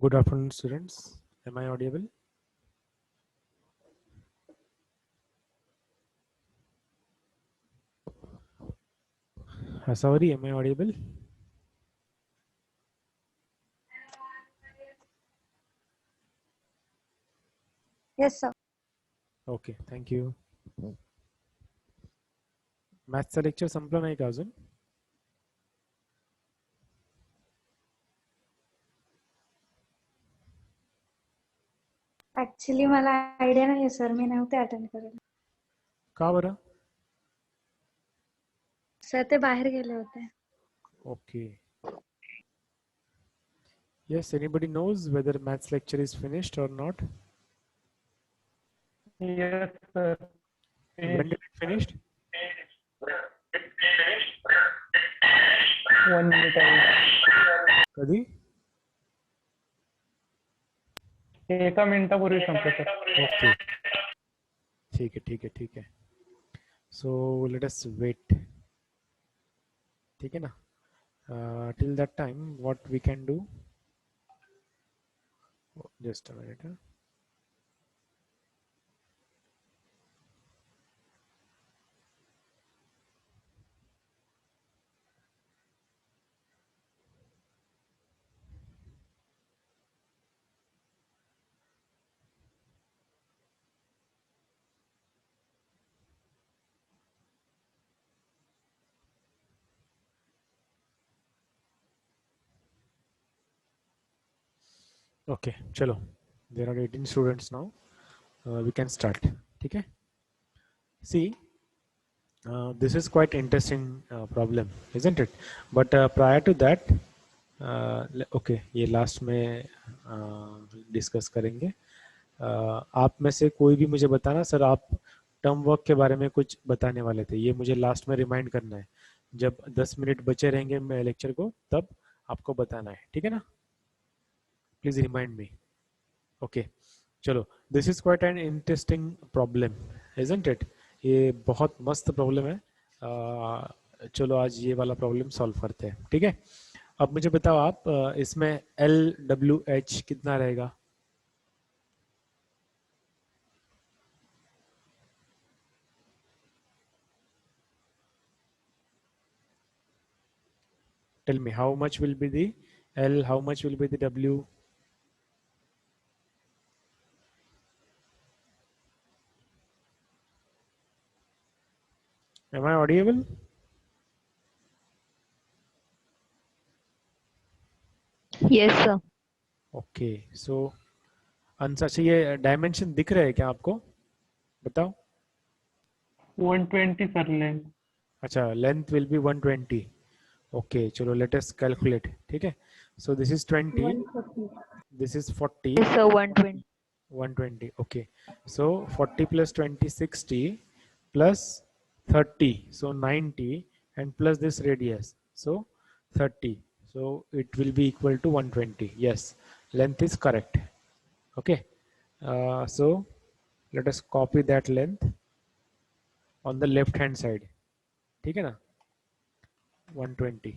Good afternoon, students. Am I audible? Sorry, am I audible? Yes, sir. Okay, thank you. मॅथ्सचा lecture संपला नाही का अजून? Actually मला आयडिया नाही सर, मी नव्हते अटेंड करायला. का बरं? सर ते बाहेर गेले होते. Okay. Yes, anybody knows whether maths lecture is finished or not? Yes, sir. When did it finished? 1 minute कधी? एका मिनिटापूर्वी संपलं सर. Okay. ठीक है. So let us wait. ठीक है ना? Till that time, what we can do? Just a minute. Okay, चलो. There are 18 students now. We can start. ठीक है? See, this is quite interesting problem, isn't it? But prior to that, okay, ये last में discuss करेंगे. आप में से कोई भी मुझे बताना सर, आप टर्म वर्क के बारे में कुछ बताने वाले थे, ये मुझे लास्ट में रिमाइंड करना है. जब 10 मिनट बचे रहेंगे मैं लेक्चर को, तब आपको बताना है, ठीक है ना? Please remind me. ओके, चलो. This is quite an interesting problem, isn't it? ये बहुत मस्त प्रॉब्लम है. चलो आज ये वाला प्रॉब्लम सॉल्व करते हैं, ठीक है? अब मुझे बताओ आप, इसमें LWH कितना रहेगा? Tell me how much will be the L, how much will be the W? Am I audible? Yes, sir. Okay, so answer से ये डायमेंशन दिख रहे हैं क्या आपको? बताओ. 120 सर लेंथ. अच्छा, लेंथ विल बी 120. ओके, चलो लेट अस कैलकुलेट. ठीक है, so this is 20, 140. This is 40, Yes, sir. 120. 120. Okay, so 40 plus 20, 60 plus 30, so 90, and plus this radius, so 30, so it will be equal to 120. Yes, length is correct. Okay, so let us copy that length on the left hand side. ठीक है ना? 120.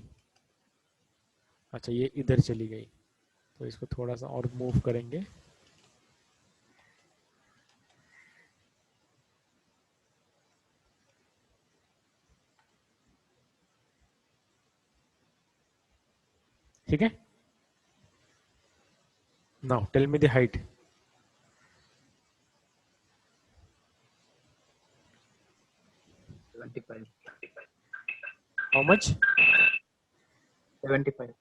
अच्छा, ये इधर चली गई, तो इसको थोड़ा सा और मूव करेंगे. ठीक है. Now tell me the height. How much? 75.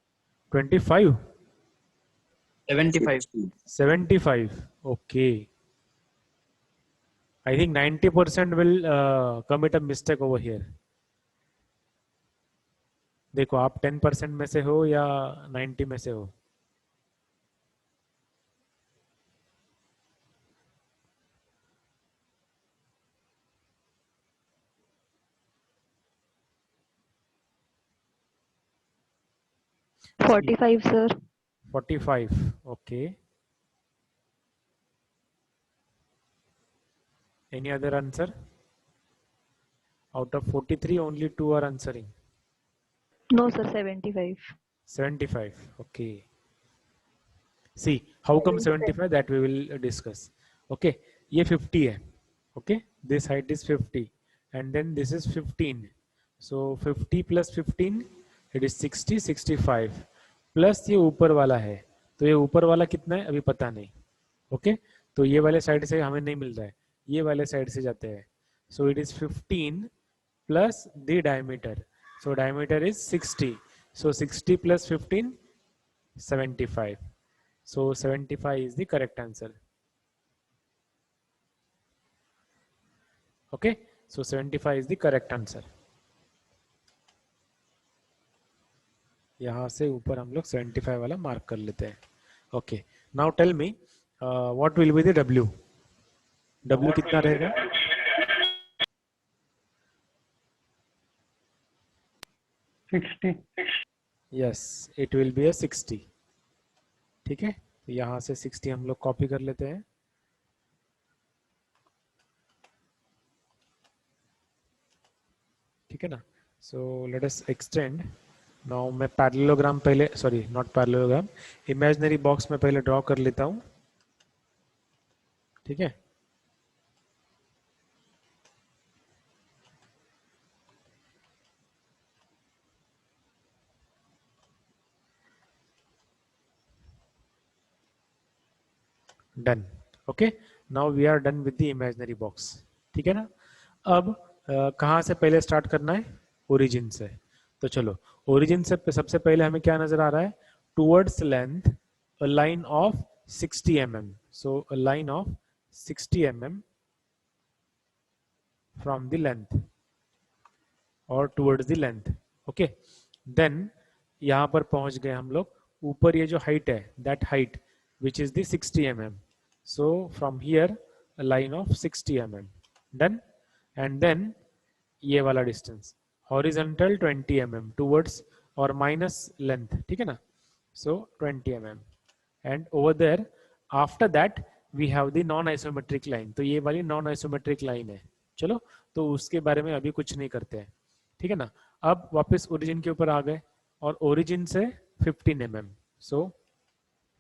25. 75. 75. Okay, I think 90% will commit a mistake over here. देखो, आप 10% में से हो या 90 में से हो? Sir. 45, sir. 45. Okay. Any other answer? Out of 43, only 2 are answering. No, sir. 75. 75. Okay. See how come 75 that we will discuss. Okay, ये 50 है. Okay, this height is 50 and then this is 15. So 50 plus 15 it is 60, 65 plus ये ऊपर वाला है. तो ये ऊपर वाला कितना है अभी पता नहीं. ओके, तो ये वाले साइड से हमें नहीं मिल रहा है, ये वाले साइड से जाते हैं. So it is 15 plus the diameter. So diameter is 60. So 60 plus 15 75. So 75 is the correct answer. Okay, so 75 is the correct answer. यहाँ से ऊपर हम लोग 75 वाला मार्क कर लेते हैं. Okay, now tell me what will be the W? W कितना रहेगा? 60. Yes, it will be a 60. ठीक है, तो यहाँ से 60 हम लोग कॉपी कर लेते हैं. ठीक है ना. So let us extend. Now मैं पैरेललोग्राम पहले, sorry not parallelogram, imaginary box में पहले ड्रॉ कर लेता हूँ. ठीक है, done. Okay, now we are done with the imaginary box. ठीक है ना. अब कहाँ से पहले स्टार्ट करना है? ओरिजिन से. तो चलो, ओरिजिन से सबसे पहले हमें क्या नजर आ रहा है? Towards length a line of 60 mm. So a line of 60 mm from the length और towards the length. Okay, then यहाँ पर पहुंच गए हम लोग. ऊपर ये जो हाइट है, that height which is the 60 mm. So from here a line of 60 mm. Done. And then ये वाला डिस्टेंस हॉरिजॉन्टल 20 mm towards और माइनस लेंथ. ठीक है ना. So 20 mm and over there after that we have the non isometric line. तो ये वाली non isometric line है. चलो, तो उसके बारे में अभी कुछ नहीं करते हैं. ठीक है ना. अब वापस ओरिजिन के ऊपर आ गए और ओरिजिन से 15 mm. सो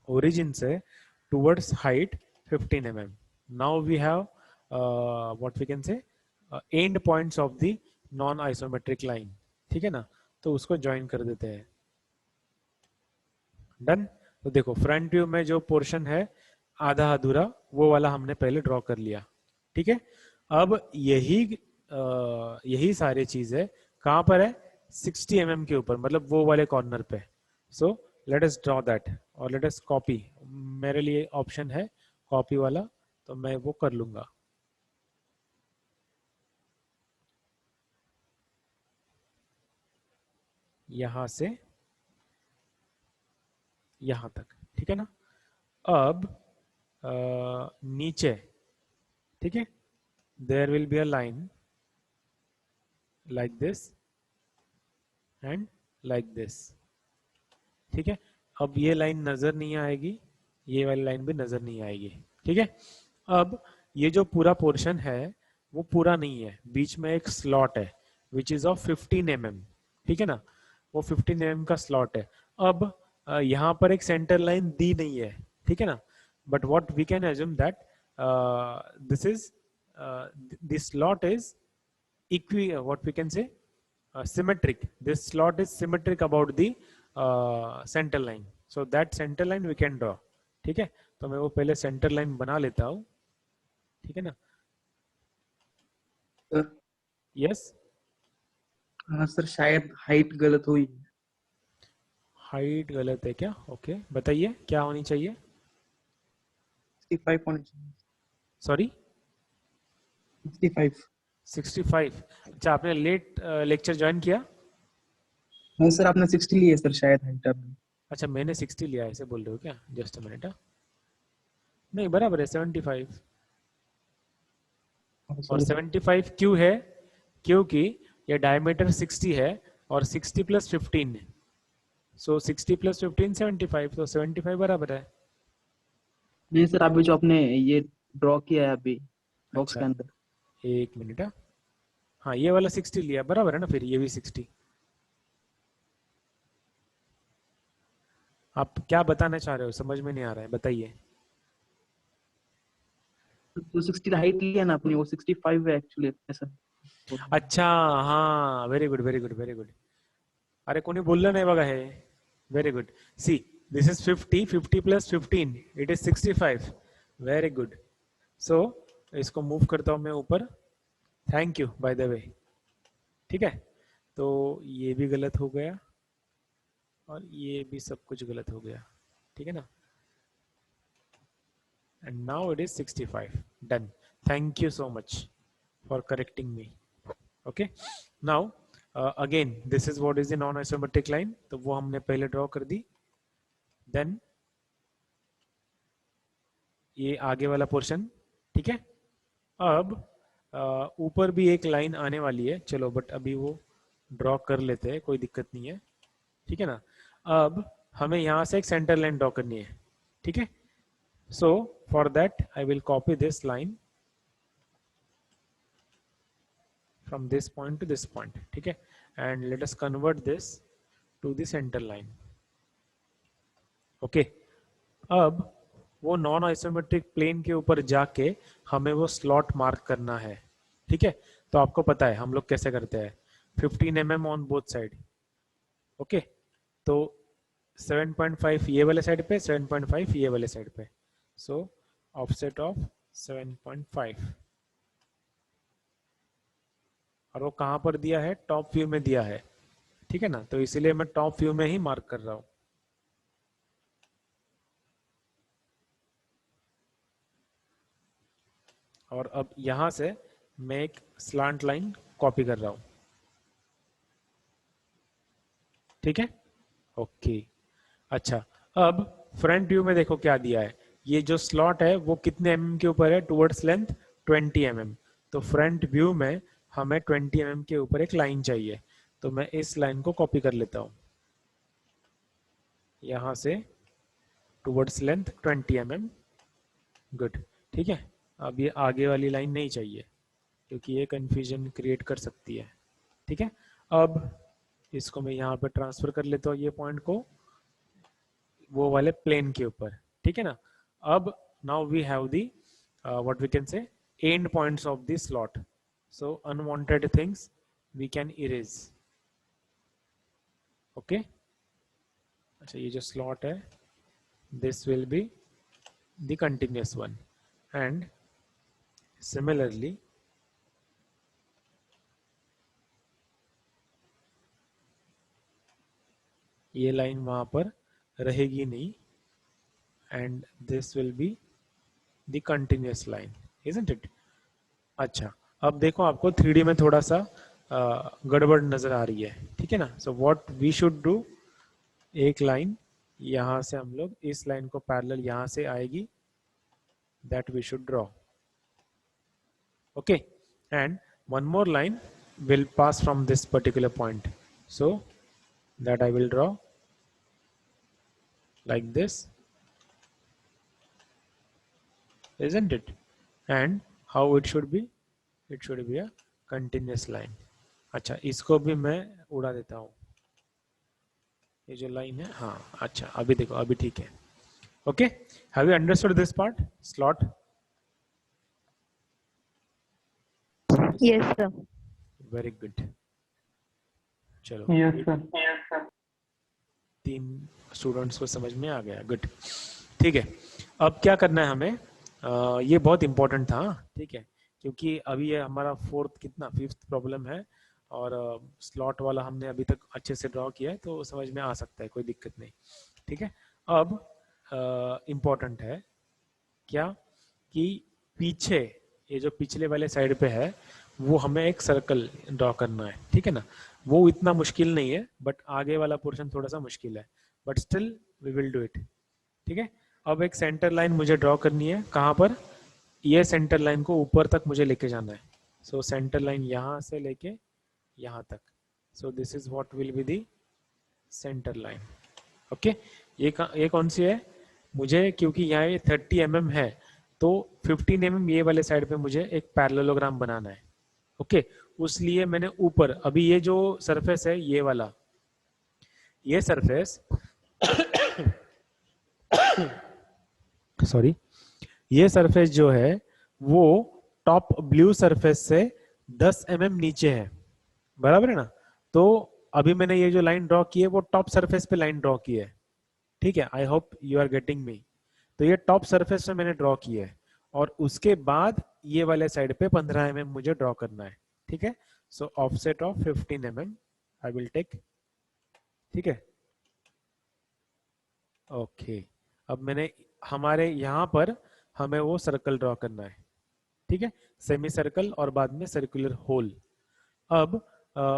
origin से towards height 15 mm. Now we have what we can say end points of the non isometric line. ठीक है ना. तो उसको ज्वाइन कर देते हैं. डन. तो देखो, फ्रंट व्यू में जो पोर्शन है आधा अधूरा, वो वाला हमने पहले ड्रॉ कर लिया. ठीक है. अब यही सारी चीज है कहाँ पर है? 60 mm के ऊपर, मतलब वो वाले कॉर्नर पे. सो लेट अस ड्रॉ दैट और लेट अस कॉपी. मेरे लिए ऑप्शन है कॉपी वाला, तो मैं वो कर लूंगा. यहां से यहां तक. ठीक है ना. अब नीचे, ठीक है, there will be a line like this and like this. ठीक है. अब ये लाइन नजर नहीं आएगी, ये वाली लाइन भी नजर नहीं आएगी. ठीक है. अब ये जो पूरा पोर्शन है वो पूरा नहीं है, बीच में एक स्लॉट है विच इज ऑफ 15 mm. ठीक है ना. वो 15 mm का स्लॉट है. अब यहाँ पर एक सेंटर लाइन दी नहीं है. ठीक है ना. But what we can assume that this is this slot is what we can say symmetric. This slot is symmetric about the center line. So that center line we can draw. ठीक है. तो मैं वो पहले centre line बना लेता हूँ. ठीक है ना. सर. यस. हाँ सर, शायद हाइट गलत हुई. हाइट गलत है क्या? ओके, बताइए क्या होनी चाहिए? 65 होनी चाहिए. सॉरी, 65. 65. अच्छा, आपने लेट लेक्चर ज्वाइन किया? हाँ सर, आपने 60 लिया सर, शायद हाइट आपने. अच्छा, मैंने 60 लिया, ऐसे बोल रहे हो क्या? Just a minute. नहीं, बराबर है 75. और 75 क्यों है? क्योंकि ये डायमीटर 60 है और 60 प्लस 15. सो 60 प्लस 15 75. तो 75 बराबर है. नहीं सर, अभी जो आपने ये ड्रॉ किया है अभी बॉक्स के अंदर. एक मिनट. हाँ, ये वाला 60 लिया, बराबर है ना. फिर ये भी 60. आप क्या बताना चाह रहे हो, समझ में नहीं आ रहा है, बताइए। तो 60 हाइट लिया ना अपनी, वो 65 है एक्चुअली ऐसा। अच्छा, हाँ, very good very good very good. अरे कोणी बोललं नाही बघा हे. Very good. See, this is 50, 50 plus 15, it is 65. Very good. So इसको मूव करता हूं मैं ऊपर. Thank you by the way. ठीक है, तो ये भी गलत हो गया और ये भी सब कुछ गलत हो गया. ठीक है ना. And now it is 65. Done. Thank you so much for correcting me. Okay. Now again this is what is the non isometric line, तो वो हमने पहले ड्रॉ कर दी. देन ये आगे वाला पोर्शन. ठीक है. अब ऊपर भी एक लाइन आने वाली है, चलो बट अभी वो ड्रॉ कर लेते हैं, कोई दिक्कत नहीं है. ठीक है ना. अब हमें यहाँ से एक सेंटर लाइन ड्रॉ करनी है. ठीक है. So for that I will copy this line from this point to this point. ठीक है. and let us convert this to the center line. Okay. अब वो नॉन आइसोमेट्रिक प्लेन के ऊपर जाके हमें वो स्लॉट मार्क करना है. ठीक है. तो आपको पता है हम लोग कैसे करते हैं, 15 mm on both side. Okay. तो 7.5 ये वाले साइड पे, 7.5 ये वाले साइड पे. सो ऑफसेट ऑफ 7.5. और वो कहाँ पर दिया है, टॉप व्यू में दिया है. ठीक है ना. तो इसीलिए मैं टॉप व्यू में ही मार्क कर रहा हूं. और अब यहां से मैं एक स्लांट लाइन कॉपी कर रहा हूं. ठीक है. ओके. अच्छा, अब फ्रंट व्यू में देखो क्या दिया है. ये जो स्लॉट है वो कितने mm के ऊपर है, टुवर्ड्स लेंथ 20 mm. तो फ्रंट व्यू में हमें 20 mm के ऊपर एक लाइन चाहिए. तो मैं इस लाइन को कॉपी कर लेता हूं यहां से, टुवर्ड्स लेंथ 20 mm. गुड. ठीक है. अब ये आगे वाली लाइन नहीं चाहिए क्योंकि ये कंफ्यूजन क्रिएट कर सकती है. ठीक है. अब इसको मैं यहाँ पे ट्रांसफर कर लेता हूँ, ये पॉइंट को वो वाले प्लेन के ऊपर. ठीक है ना. अब now we have the what we can say end points of the slot. So unwanted things we can erase. Okay. अच्छा, ये जो स्लॉट है this will be the continuous one. And similarly ये लाइन वहां पर रहेगी नहीं. And this will be the continuous line, isn't it. अच्छा, अब देखो आपको 3D में थोड़ा सा गड़बड़ नजर आ रही है. ठीक है ना. So what we should do, एक लाइन यहां से हम लोग इस लाइन को पैरेलल यहां से आएगी, that we should draw. Okay. And one more line will pass from this particular point, so that I will draw like this, isn't it? And how it should be, it should be a continuous line. अच्छा, इसको भी मैं उड़ा देता हूँ, ये जो line है. हाँ, अच्छा, अभी देखो, अभी ठीक है. Okay. Have you understood this part, slot? Yes, sir. Very good. चलो, Yes, sir. 3 स्टूडेंट्स को समझ में आ गया. गुड. ठीक है. अब क्या करना है हमें, ये बहुत इंपॉर्टेंट था. ठीक है. क्योंकि अभी ये हमारा फिफ्थ प्रॉब्लम है और स्लॉट वाला हमने अभी तक अच्छे से ड्रॉ किया है, तो समझ में आ सकता है, कोई दिक्कत नहीं. ठीक है. अब इम्पोर्टेंट है क्या कि पीछे, ये जो पिछले वाले साइड पे है, वो हमें एक सर्कल ड्रॉ करना है. ठीक है ना. वो इतना मुश्किल नहीं है, बट आगे वाला पोर्शन थोड़ा सा मुश्किल है, but still we will do it. ठीक है. अब एक सेंटर लाइन मुझे ड्रॉ करनी है. कहाँ पर, ये सेंटर लाइन को ऊपर तक मुझे लेके जाना है. सो सेंटर लाइन यहाँ से लेके यहाँ तक. So this is what will be the centre line. Okay. ये कौन सी है, मुझे क्योंकि यहाँ ये 30 mm है, तो 15 mm ये वाले साइड पे मुझे एक पैरेललोग्राम बनाना है. ओके. उसलिए मैंने ऊपर, अभी ये जो सरफेस है ये वाला, ये सरफेस सॉरी, ये सरफेस जो है वो टॉप ब्लू सरफेस से 10 mm नीचे है, बराबर है ना। तो अभी मैंने ये जो लाइन ड्रॉ की है वो टॉप सरफेस पे लाइन ड्रॉ की है, ठीक है। I hope you are getting me. तो ये टॉप सरफेस में मैंने ड्रॉ की है और उसके बाद ये वाले साइड पे 15 mm मुझे ड्रॉ करना है, ठीक है। So offset of 15 mm I will take, ठीक है। ओके, अब मैंने हमारे यहाँ पर हमें वो सर्कल ड्रॉ करना है, ठीक है, सेमी सर्कल और बाद में सर्कुलर होल। अब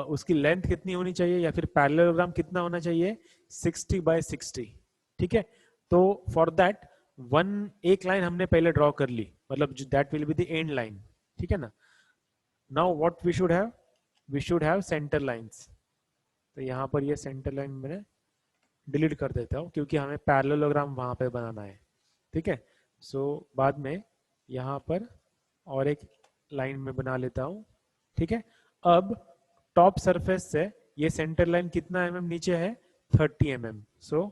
उसकी लेंथ कितनी होनी चाहिए या फिर पैरेललोग्राम कितना होना चाहिए, 60 बाय 60, ठीक है। तो फॉर दैट एक लाइन हमने पहले ड्रॉ कर ली, मतलब that will be the end line, ठीक है ना। Now what we should have centre lines. तो यहाँ पर ये सेंटर लाइन मैंने डिलीट कर देता हूँ क्योंकि हमें पैरेललोग्राम वहां पे बनाना है, ठीक है। सो बाद में यहाँ पर और एक लाइन में बना लेता हूँ, ठीक है। अब टॉप सरफेस से ये सेंटर लाइन कितना mm नीचे है, 30 mm। So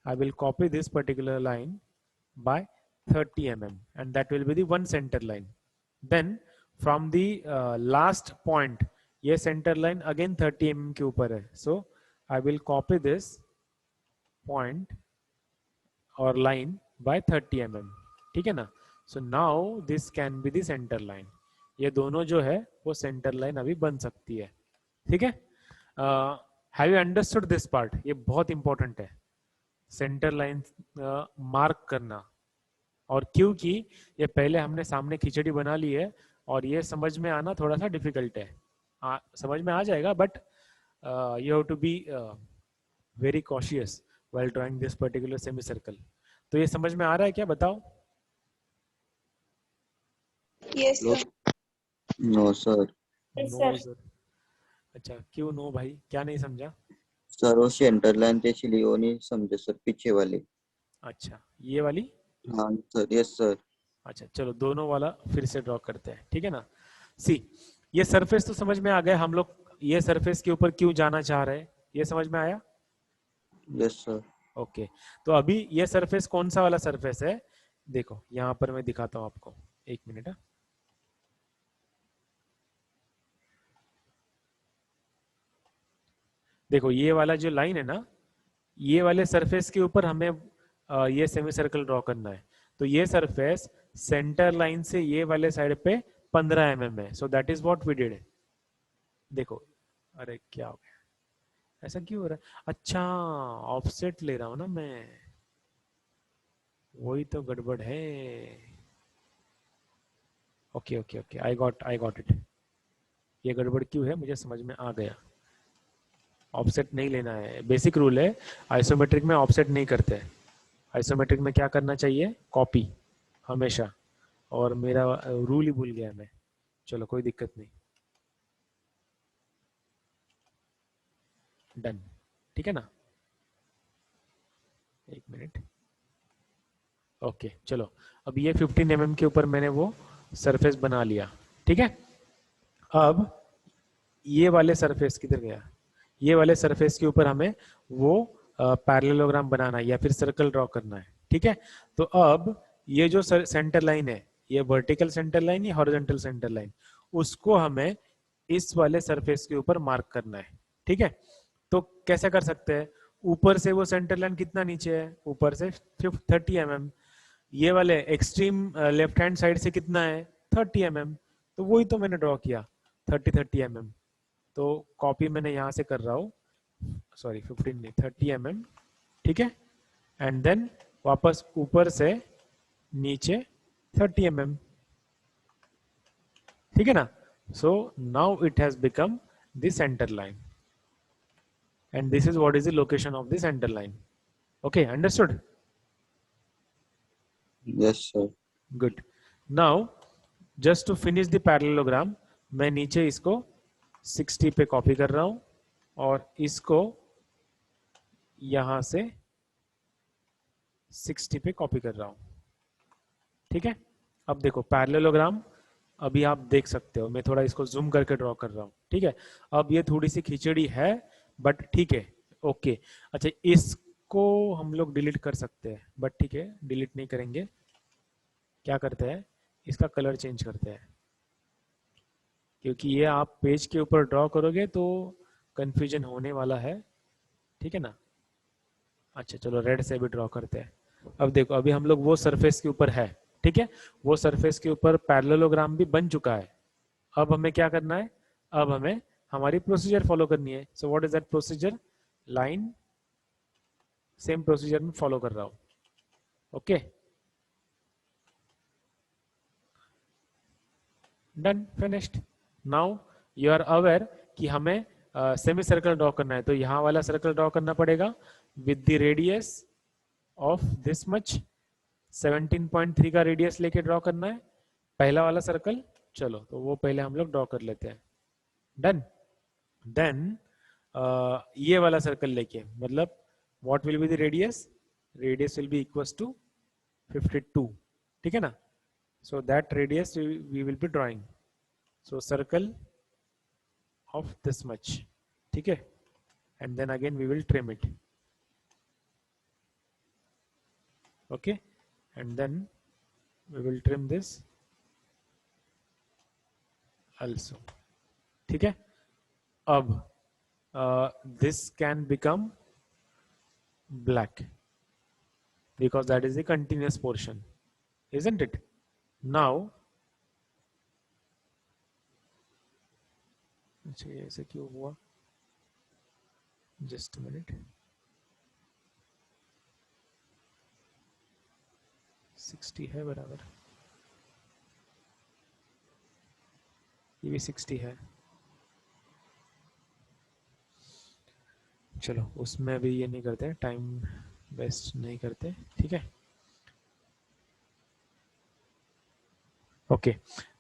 I will copy this particular line by 30 mm and that will be the one center line. Then from the last point, ये center line again 30 mm के ऊपर है, so I will copy this point or line by 30 mm, ठीक है ना। So now this can be the center line. ये दोनों जो है वो center line अभी बन सकती है, ठीक है। Have you understood this part? ये बहुत important है, सेंटर लाइन मार्क करना। और क्योंकि ये पहले हमने सामने खिचड़ी बना ली है और ये समझ में आना थोड़ा सा डिफिकल्ट है, समझ में आ जाएगा, but you have to be very cautious while drawing this particular semicircle. तो ये समझ में आ रहा है क्या, बताओ। Yes sir. No sir. Yes no sir. Sir, अच्छा क्यों नो भाई, क्या नहीं समझा। सर वो सेंटर लाइन थी इसलिए वो नहीं समझे सर, पीछे वाली। अच्छा ये वाली, हाँ सर, यस सर। अच्छा चलो दोनों वाला फिर से ड्रॉ करते हैं, ठीक है ना। सी, ये सरफेस तो समझ में आ गया, हम लोग ये सरफेस के ऊपर क्यों जाना चाह रहे हैं, ये समझ में आया। Yes sir. ओके, तो अभी ये सरफेस कौन सा वाला सरफेस है, देखो यहाँ पर मैं दिखाता हूँ आपको, एक मिनट। देखो ये वाला जो लाइन है ना, ये वाले सरफेस के ऊपर हमें ये सेमी सर्कल ड्रॉ करना है। तो ये सरफेस सेंटर लाइन से ये वाले साइड पे 15 mm है, so that is what we did. देखो, अरे क्या हो गया, ऐसा क्यों हो रहा है, अच्छा ऑफसेट ले रहा हूं ना मैं, वही तो गड़बड़ है। Okay okay okay, I got it. ये गड़बड़ क्यों है मुझे समझ में आ गया, ऑफसेट नहीं लेना है, बेसिक रूल है, आइसोमेट्रिक में ऑफसेट नहीं करते। आइसोमेट्रिक में क्या करना चाहिए, कॉपी हमेशा, और मेरा रूल ही भूल गया मैं, चलो कोई दिक्कत नहीं, डन, ठीक है ना। एक मिनट, ओके चलो, अब ये 15 mm के ऊपर मैंने वो सरफेस बना लिया, ठीक है। अब ये वाले सरफेस किधर गया, ये वाले सरफेस के ऊपर हमें वो पैरेललोग्राम बनाना है या फिर सर्कल ड्रॉ करना है, ठीक है। तो अब ये जो सेंटर लाइन है, ये वर्टिकल सेंटर लाइन या हॉरिजॉन्टल सेंटर लाइन, उसको हमें इस वाले सरफेस के ऊपर मार्क करना है, ठीक है। तो कैसे कर सकते हैं, ऊपर से वो सेंटर लाइन कितना नीचे है, ऊपर से 30 mm, ये वाले एक्सट्रीम लेफ्ट हैंड साइड से कितना है 30 mm, तो वही तो मैंने ड्रॉ किया 30 mm। तो कॉपी मैंने यहाँ से कर रहा हूँ, सॉरी 15 नहीं 30 mm, ठीक है। एंड देन वापस ऊपर से नीचे 30 mm, ठीक है ना। So now it has become the centre line and this is what is the location of the center line. Okay, understood? Yes sir. Good. Now just to finish the parallelogram, मैं नीचे इसको 60 पे copy कर रहा हूं और इसको यहां से 60 पे कॉपी कर रहा हूं, ठीक है। अब देखो पैरेललोग्राम अभी आप देख सकते हो, मैं थोड़ा इसको जूम करके ड्रॉ कर रहा हूं, ठीक है। अब ये थोड़ी सी खिचड़ी है बट ठीक है, ओके। अच्छा इसको हम लोग डिलीट कर सकते हैं बट ठीक है डिलीट नहीं करेंगे, क्या करते हैं, इसका कलर चेंज करते हैं, क्योंकि ये आप पेज के ऊपर ड्रॉ करोगे तो कंफ्यूजन होने वाला है, ठीक है ना। अच्छा चलो रेड से भी ड्रॉ करते हैं। अब देखो अभी हम लोग वो सरफेस के ऊपर है, ठीक है, वो सरफेस के ऊपर पैरेललोग्राम भी बन चुका है। अब हमें क्या करना है, अब हमें हमारी प्रोसीजर फॉलो करनी है। So what is that procedure, line same procedure में फॉलो कर रहा हूं, okay done finished. Now you are aware कि हमें सेमी सर्कल ड्रॉ करना है, तो यहाँ वाला सर्कल ड्रॉ करना पड़ेगा with the radius of this much, 17.3 का रेडियस लेके ड्रॉ करना है पहला वाला सर्कल। चलो तो वो पहले हम लोग ड्रॉ कर लेते हैं, डन। देन ये वाला सर्कल लेके, मतलब what will be the radius, radius will be equals to 52, ठीक है ना। So that radius we will be drawing, so circle of this much, ठीक है, and then again we will trim it, okay, and then we will trim this also, ठीक है। अब this can become black because that is the continuous portion, isn't it? Now अच्छा ये ऐसे क्यों हुआ, जस्ट मिनट, 60 है बराबर, ये भी 60 है, चलो उसमें भी ये नहीं करते, टाइम वेस्ट नहीं करते, ठीक है। Okay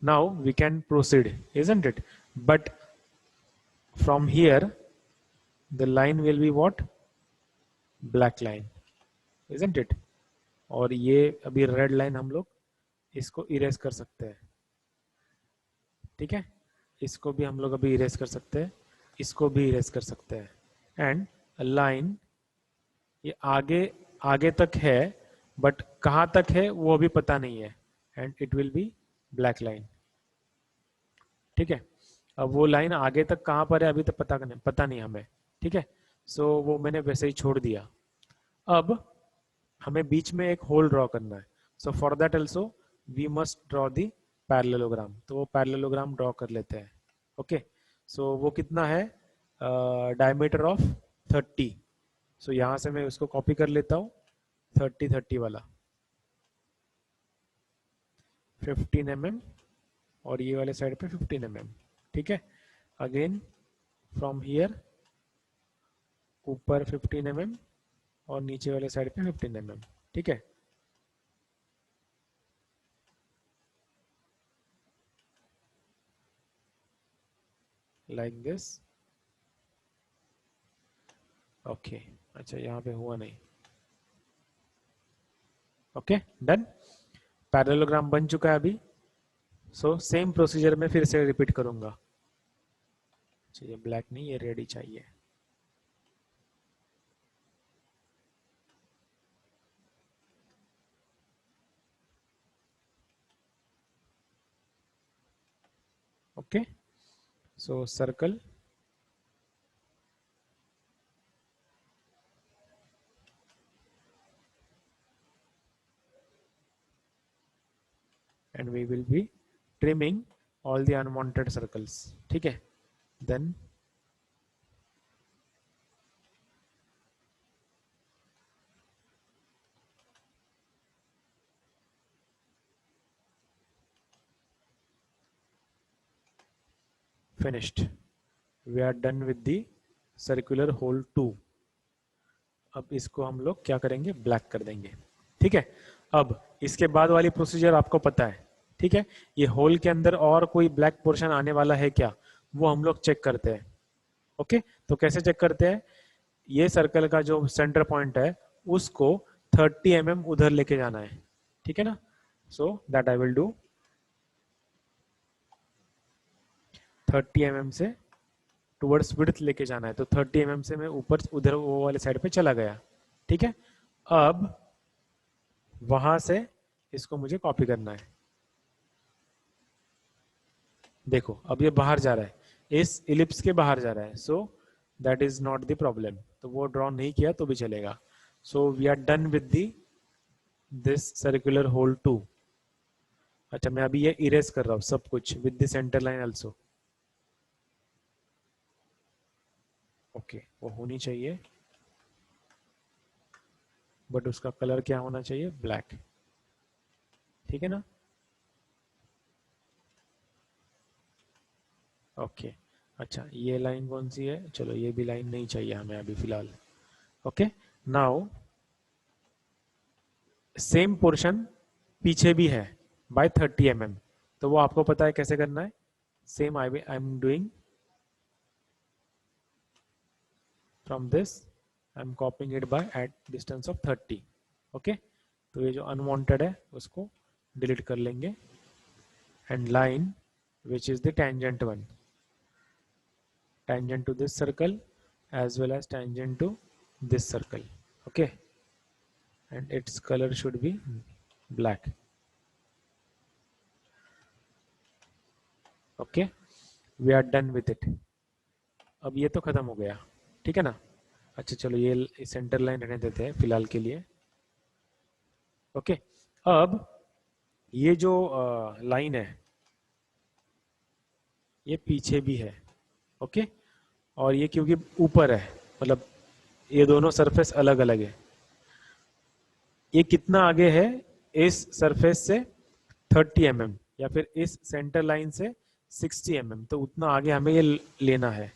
now we can proceed, isn't it? But from here the line will be what, black line, isn't it? और ये अभी रेड लाइन हम लोग इसको इरेज कर सकते हैं, ठीक है, इसको भी हम लोग अभी इरेज कर सकते हैं, इसको भी इरेज कर सकते हैं, एंड लाइन ये आगे आगे तक है बट कहाँ तक है वो अभी पता नहीं है, and it will be black line, ठीक है। अब वो लाइन आगे तक कहाँ पर है अभी तो पता नहीं हमें, ठीक है। सो वो मैंने वैसे ही छोड़ दिया। अब हमें बीच में एक होल ड्रॉ करना है, so for that also we must draw the parallelogram, तो वो पैरेललोग्राम ड्रॉ कर लेते हैं, ओके। सो वो कितना है, डायमीटर ऑफ 30, सो यहाँ से मैं उसको कॉपी कर लेता हूँ, 30 वाला 15 mm और ये वाले साइड पे 15 mm, ठीक है। अगेन फ्रॉम हियर ऊपर 15 mm और नीचे वाले साइड पे 15 mm, ठीक है। Like this, okay. अच्छा यहाँ पे हुआ नहीं, ओके डन, पैरेललोग्राम बन चुका है अभी। सो सेम प्रोसीजर में फिर से रिपीट करूंगा। अच्छा ये ब्लैक नहीं, ये रेड ही चाहिए, okay. So circle, and we will be trimming all the unwanted circles, ठीक है। then finished, we are done with the circular hole 2। अब इसको हम लोग क्या करेंगे, ब्लैक कर देंगे, ठीक है। अब इसके बाद वाली प्रोसीजर आपको पता है, ठीक है। ये होल के अंदर और कोई ब्लैक पोर्शन आने वाला है क्या, वो हम लोग चेक करते हैं, ओके। तो कैसे चेक करते हैं, ये सर्कल का जो सेंटर पॉइंट है उसको 30 mm उधर लेके जाना है, ठीक है ना। So that I will do, 30 mm से टुवर्ड्स विड्थ लेके जाना है, तो 30 mm से मैं ऊपर उधर वो वाले साइड पे चला गया, ठीक है। अब वहां से इसको मुझे कॉपी करना है। देखो अब ये बाहर जा रहा है, इस इलिप्स के बाहर जा रहा है, so that is not the problem. तो वो ड्रॉ नहीं किया तो भी चलेगा। So we are done with the this circular hole 2। अच्छा, मैं अभी ये इरेज कर रहा हूँ सब कुछ with the centre line also. Okay, वो होनी चाहिए, बट उसका कलर क्या होना चाहिए? ब्लैक। ठीक है ना? ओके अच्छा, ये लाइन कौन सी है? चलो ये भी लाइन नहीं चाहिए हमें अभी फिलहाल। ओके, नाउ सेम पोर्शन पीछे भी है बाय 30 mm, तो वो आपको पता है कैसे करना है। Same I am doing from this, I am कॉपिंग it by at distance of 30। Okay, तो ये जो अनवांटेड है उसको डिलीट कर लेंगे। And line which is the tangent one, tangent to this circle as well as tangent to this circle. Okay, and its color should be black. Okay, we are done with it. अब ये तो खत्म हो गया, ठीक है ना? अच्छा चलो ये सेंटर लाइन रहने देते हैं फिलहाल के लिए। ओके, अब ये जो लाइन है ये पीछे भी है। ओके, और ये क्योंकि ऊपर है, मतलब ये दोनों सरफेस अलग अलग है। ये कितना आगे है इस सरफेस से? 30 mm, या फिर इस सेंटर लाइन से 60 mm, तो उतना आगे हमें ये लेना है।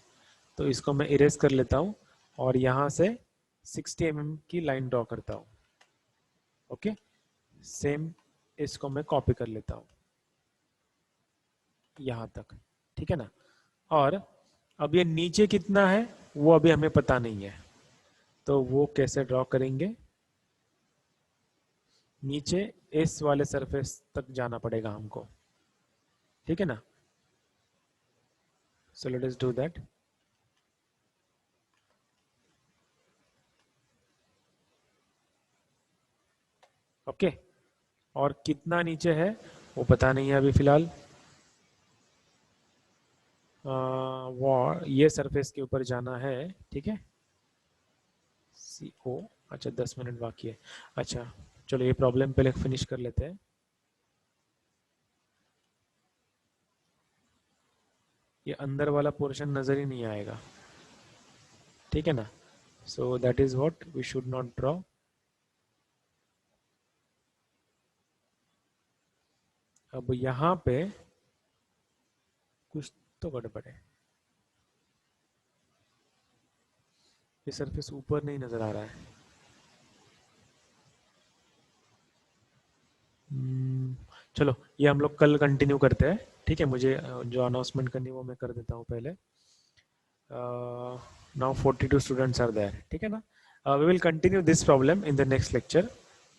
तो इसको मैं इरेज कर लेता हूँ और यहाँ से 60 mm की लाइन ड्रॉ करता हूँ। ओके, सेम इसको मैं कॉपी कर लेता हूँ यहाँ तक, ठीक है ना? और अब ये नीचे कितना है वो अभी हमें पता नहीं है, तो वो कैसे ड्रॉ करेंगे? नीचे इस वाले सरफेस तक जाना पड़ेगा हमको, ठीक है ना? So let us do that. Okay, और कितना नीचे है वो पता नहीं है अभी फिलहाल। वो ये सरफेस के ऊपर जाना है, ठीक है? CO, अच्छा 10 मिनट बाकी है। अच्छा चलो ये प्रॉब्लम पहले फिनिश कर लेते हैं। ये अंदर वाला पोर्शन नजर ही नहीं आएगा, ठीक है ना? So that is what we should not draw. अब यहाँ पे कुछ तो गड़बड़ है, ये सरफेस ऊपर नहीं नजर आ रहा है। चलो ये हम लोग कल कंटिन्यू करते हैं, ठीक है? मुझे जो अनाउंसमेंट करनी है वो मैं कर देता हूँ पहले। नाउ 42 स्टूडेंट्स आर देयर, ठीक है ना? We will continue this problem in the next lecture.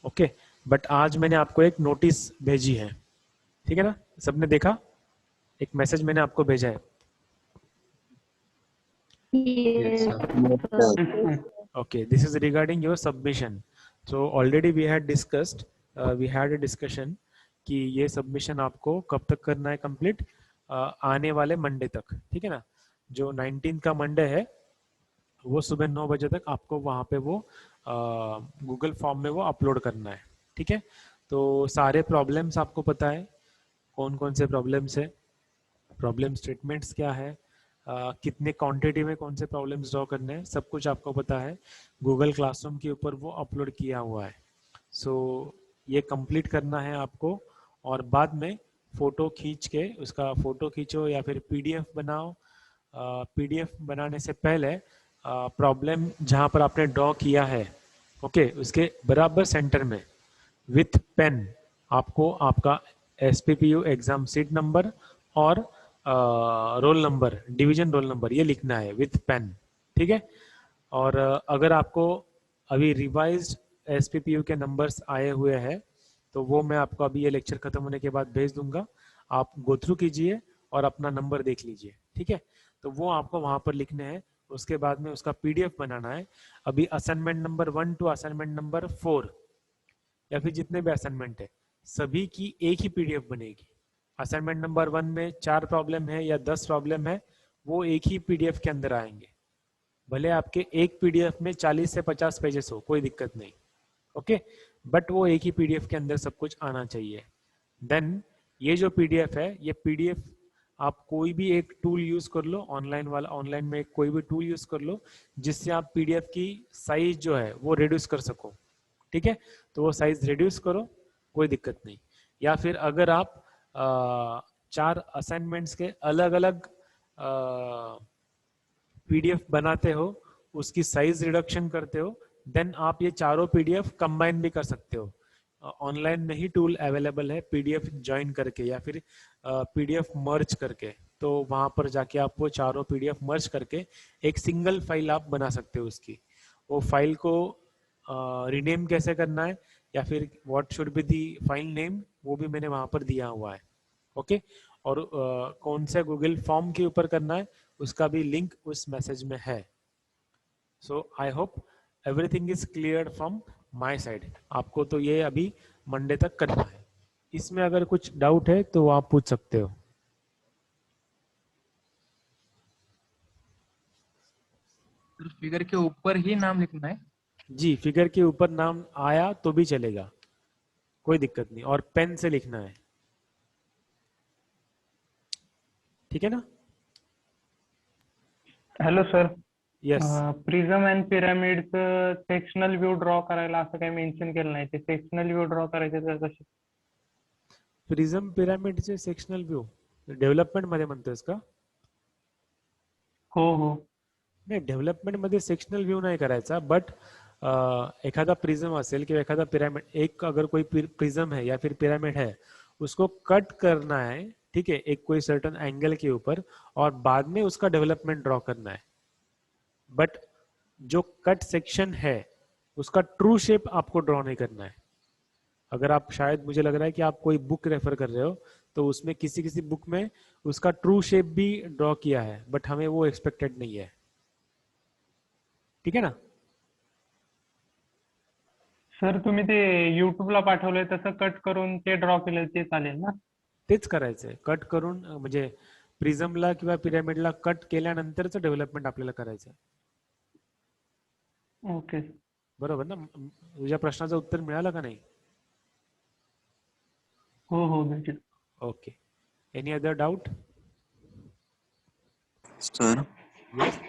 Okay, but आज मैंने आपको एक नोटिस भेजी है, ठीक है ना? सबने देखा? एक मैसेज मैंने आपको भेजा है। Yes. Okay, this is regarding your submission. So already we had discussed, we had a discussion कि ये सबमिशन आपको कब तक करना है कंप्लीट? आने वाले मंडे तक, ठीक है ना? जो 19 का मंडे है वो सुबह 9 बजे तक आपको वहाँ पे वो गूगल फॉर्म में वो अपलोड करना है, ठीक है? तो सारे प्रॉब्लम्स आपको पता है, कौन कौन से प्रॉब्लम्स है, प्रॉब्लम स्टेटमेंट्स क्या है, कितने क्वांटिटी में कौन से प्रॉब्लम्स ड्रॉ करने हैं, सब कुछ आपको पता है। गूगल क्लासरूम के ऊपर वो अपलोड किया हुआ है। सो ये कंप्लीट करना है आपको, और बाद में फ़ोटो खींच के उसका फ़ोटो खींचो या फिर PDF बनाओ। PDF बनाने से पहले प्रॉब्लम जहाँ पर आपने ड्रॉ किया है, ओके, उसके बराबर सेंटर में विथ पेन आपको आपका SPPU एग्ज़ाम सीट नंबर और roll number, division roll number ये लिखना है विथ पेन, ठीक है? और अगर आपको अभी रिवाइज्ड SPPU के नंबर्स आए हुए हैं तो वो मैं आपको अभी ये लेक्चर खत्म होने के बाद भेज दूंगा, आप गो थ्रू कीजिए और अपना नंबर देख लीजिए, ठीक है? तो वो आपको वहाँ पर लिखने हैं। उसके बाद में उसका PDF बनाना है। अभी assignment number 1 to assignment number 4 या फिर जितने भी असाइनमेंट है सभी की एक ही पीडीएफ बनेगी। असाइनमेंट नंबर 1 में 4 प्रॉब्लम है या 10 प्रॉब्लम है, वो एक ही पीडीएफ के अंदर आएंगे। भले आपके एक पीडीएफ में 40 से 50 पेजेस हो, कोई दिक्कत नहीं, ओके, बट वो एक ही पीडीएफ के अंदर सब कुछ आना चाहिए। देन ये जो पीडीएफ है, ये पीडीएफ आप कोई भी एक टूल यूज कर लो, ऑनलाइन वाला, ऑनलाइन में कोई भी टूल यूज कर लो जिससे आप पीडीएफ की साइज जो है वो रिड्यूस कर सको, ठीक है। तो वो साइज रिड्यूस करो, कोई दिक्कत नहीं। या फिर अगर आप 4 असाइनमेंट्स के अलग अलग पीडीएफ बनाते हो, उसकी साइज रिडक्शन करते हो, देन आप ये चारों पीडीएफ कंबाइन भी कर सकते हो। ऑनलाइन में ही टूल अवेलेबल है, पीडीएफ ज्वाइन करके या फिर पीडीएफ मर्ज करके। तो वहां पर जाके आप वो चारों पीडीएफ मर्ज करके एक सिंगल फाइल आप बना सकते हो उसकी। वो फाइल को रीनेम कैसे करना है या फिर what should be the file name, वो भी मैंने वहां पर दिया हुआ है, ओके। और कौन से गूगल फॉर्म के ऊपर करना है उसका भी लिंक उस मैसेज में है। So I hope everything is clear from my side. आपको तो ये अभी मंडे तक करना है। इसमें अगर कुछ डाउट है तो आप पूछ सकते हो। सर फिगर के ऊपर ही नाम लिखना है? जी, फिगर के ऊपर नाम आया तो भी चलेगा, कोई दिक्कत नहीं, और पेन से लिखना है, ठीक है ना। Hello sir, yes, prism and पिरामिडचं सेक्शनल व्ह्यू ड्रॉ करायला असं काही मेन्शन केलं नाही, ते सेक्शनल व्ह्यू ड्रॉ करायचे तर कसे? प्रिझम पिरामिडचे सेक्शनल व्ह्यू डेव्हलपमेंट मध्ये म्हणतोयस का? हो हो. नाही, डेव्हलपमेंट मध्ये सेक्शनल व्यू नहीं करायचा, बट एखादा प्रिज्म असेल किंवा एखादा पिरामिड, एक अगर कोई प्रिज्म है या फिर पिरामिड है, उसको कट करना है, ठीक है, एक कोई सर्टन एंगल के ऊपर, और बाद में उसका डेवलपमेंट ड्रॉ करना है। बट जो कट सेक्शन है उसका ट्रू शेप आपको ड्रॉ नहीं करना है। अगर आप, शायद मुझे लग रहा है कि आप कोई बुक रेफर कर रहे हो, तो उसमें किसी किसी बुक में उसका ट्रू शेप भी ड्रॉ किया है, बट हमें वो एक्सपेक्टेड नहीं है, ठीक है ना। सर तुम्ही ते युट्यूबला पाठवलंय तसं कट करून ते ड्रॉ केलं ते चालेल ना? तेच करायचंय, कट करून, म्हणजे प्रिझमला किंवा पिरामिडला कट केल्यानंतरच डेव्हलपमेंट आपल्याला करायचं आहे, ओके. बरोबर ना। तुझ्या प्रश्नाचं उत्तर मिळालं का नाही? हो हो भेटेल. Okay, any other doubt? Sir yes.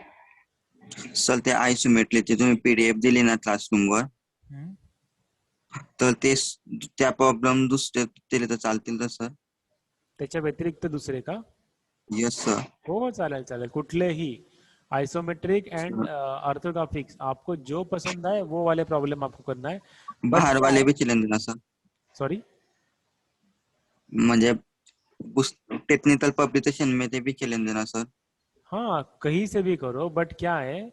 Sir ते आयसोमेट्रीची तुम्ही पीडीएफ दिली ना क्लासरूमवर, तर ते त्या प्रॉब्लेम दुसरे दिले तर चालतील ना सर? त्याच्या व्यतिरिक्त दुसरे का? Yes sir. हो, चालेल चालेल, कुठलेही आइसोमेट्रिक एंड ऑर्थोग्राफिक्स, आपको जो पसंद आए वो वाले प्रॉब्लम आपको करना है। बाहर वाले भी चलेंगे ना सर? सॉरी, म्हणजे टेक्निकल पब्लिकेशन में ते भी चलेंगे ना सर? हाँ, कहीं से भी करो, बट क्या है,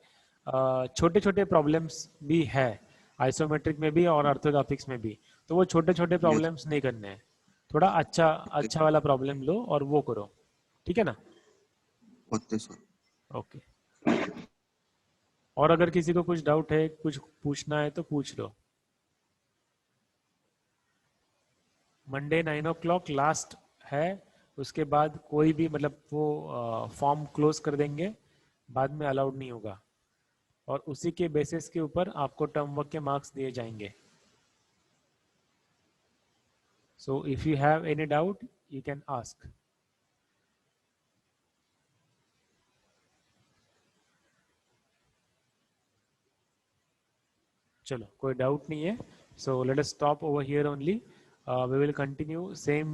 छोटे छोटे प्रॉब्लम्स भी है आइसोमेट्रिक में भी और ऑर्थोग्राफिक्स में भी, तो वो छोटे छोटे प्रॉब्लम्स नहीं करने हैं। थोड़ा अच्छा अच्छा वाला प्रॉब्लम लो और वो करो, ठीक है ना। Okay sir. ओके, और अगर किसी को कुछ डाउट है, कुछ पूछना है तो पूछ लो। मंडे 9 o'clock लास्ट है, उसके बाद कोई भी, मतलब वो फॉर्म क्लोज कर देंगे, बाद में अलाउड नहीं होगा, और उसी के बेसिस के ऊपर आपको टर्म वर्क के मार्क्स दिए जाएंगे। So if you have any doubt you can ask. चलो, कोई डाउट नहीं है, सो let us stop over here only. We will continue same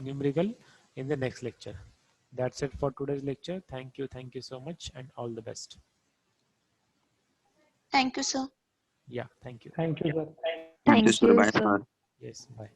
numerical in the next lecture. That's it for today's lecture. Thank you so much, and all the best. Thank you, sir. Yeah, thank you. Thank you sir. Thank sir. you, Bye sir. sir. Yes, bye.